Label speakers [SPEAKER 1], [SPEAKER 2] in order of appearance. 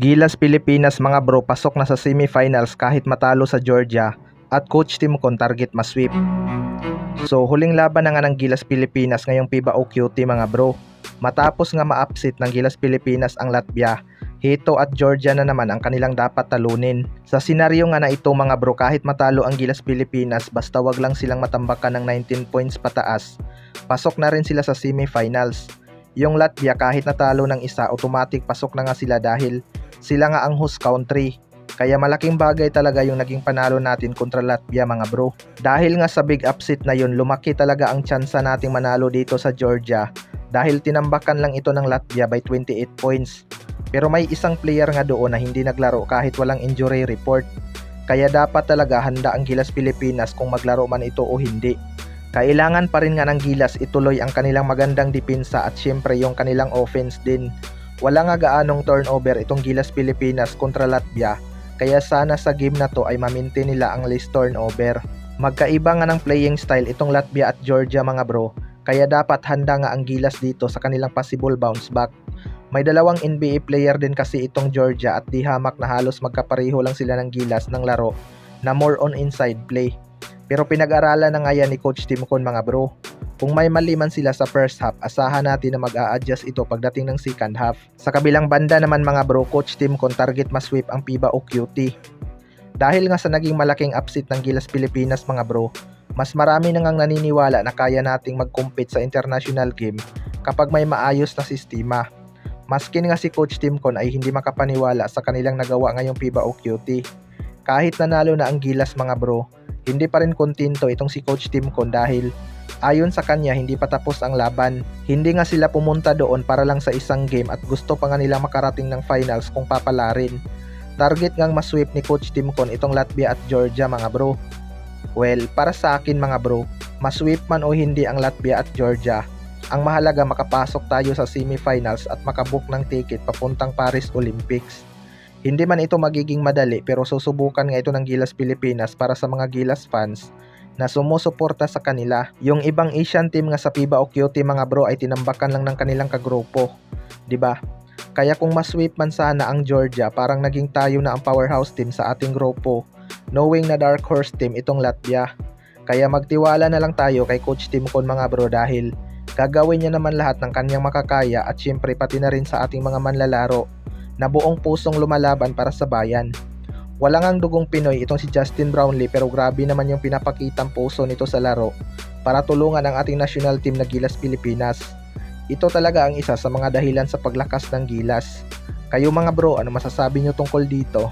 [SPEAKER 1] Gilas Pilipinas mga bro, pasok na sa semifinals kahit matalo sa Georgia at Coach Timcon target masweep. So huling laban na nga ng Gilas Pilipinas ngayong FIBA OQT mga bro. Matapos nga ma-upset ng Gilas Pilipinas ang Latvia, Hito at Georgia na naman ang kanilang dapat talunin. Sa senaryo nga na ito mga bro, kahit matalo ang Gilas Pilipinas basta wag lang silang matambakan ng 19 points pataas, pasok na rin sila sa semifinals. Yung Latvia kahit natalo ng isa, automatic pasok na nga sila dahil sila nga ang host country. Kaya malaking bagay talaga yung naging panalo natin kontra Latvia mga bro. Dahil nga sa big upset na yun, lumaki talaga ang tsansa nating manalo dito sa Georgia dahil tinambakan lang ito ng Latvia by 28 points. Pero may isang player nga doon na hindi naglaro kahit walang injury report. Kaya dapat talaga handa ang Gilas Pilipinas kung maglaro man ito o hindi. Kailangan pa rin nga ng Gilas ituloy ang kanilang magandang depensa at syempre yung kanilang offense din. Wala nga gaanong turnover itong Gilas Pilipinas kontra Latvia, kaya sana sa game na to ay ma-maintain nila ang least turnover. Magkaiba nga ng playing style itong Latvia at Georgia mga bro, kaya dapat handa nga ang Gilas dito sa kanilang possible bounce back. May dalawang NBA player din kasi itong Georgia at di hamak na halos magkapareho lang sila ng Gilas ng laro na more on inside play. Pero pinag-aralan na nga yan ni Coach Timcon mga bro. Kung may mali man sila sa first half, asahan natin na mag-a-adjust ito pagdating ng second half. Sa kabilang banda naman mga bro, Coach Timcon target masweep ang FIBA OQT. Dahil nga sa naging malaking upset ng Gilas Pilipinas mga bro, mas marami na ngang naniniwala na kaya nating mag-compete sa international game kapag may maayos na sistema. Maskin nga si Coach Timcon ay hindi makapaniwala sa kanilang nagawa ngayong FIBA OQT. Kahit nanalo na ang Gilas mga bro, hindi pa rin kontento itong si Coach Timcon dahil ayon sa kanya hindi pa tapos ang laban. Hindi nga sila pumunta doon para lang sa isang game at gusto pa nga nilang makarating ng finals kung papalarin. Target ngang masweep ni Coach Timcon itong Latvia at Georgia mga bro. Well, para sa akin mga bro, masweep man o hindi ang Latvia at Georgia, ang mahalaga makapasok tayo sa semifinals at makabook ng ticket papuntang Paris Olympics. Hindi man ito magiging madali pero susubukan nga ito ng Gilas Pilipinas para sa mga Gilas fans na sumusuporta sa kanila. Yung ibang Asian team nga sa FIBA OQT mga bro ay tinambakan lang ng kanilang kagrupo, 'di ba? Kaya kung masweep man sana ang Georgia, parang naging tayo na ang powerhouse team sa ating grupo, knowing na dark horse team itong Latvia. Kaya magtiwala na lang tayo kay Coach Timcon mga bro dahil gagawin niya naman lahat ng kanyang makakaya at syempre pati na rin sa ating mga manlalaro na buong pusong lumalaban para sa bayan. Wala ngang dugong Pinoy itong si Justin Brownlee pero grabe naman yung pinapakitang puso nito sa laro para tulungan ang ating national team na Gilas Pilipinas. Ito talaga ang isa sa mga dahilan sa paglakas ng Gilas. Kayo mga bro, ano masasabi nyo tungkol dito?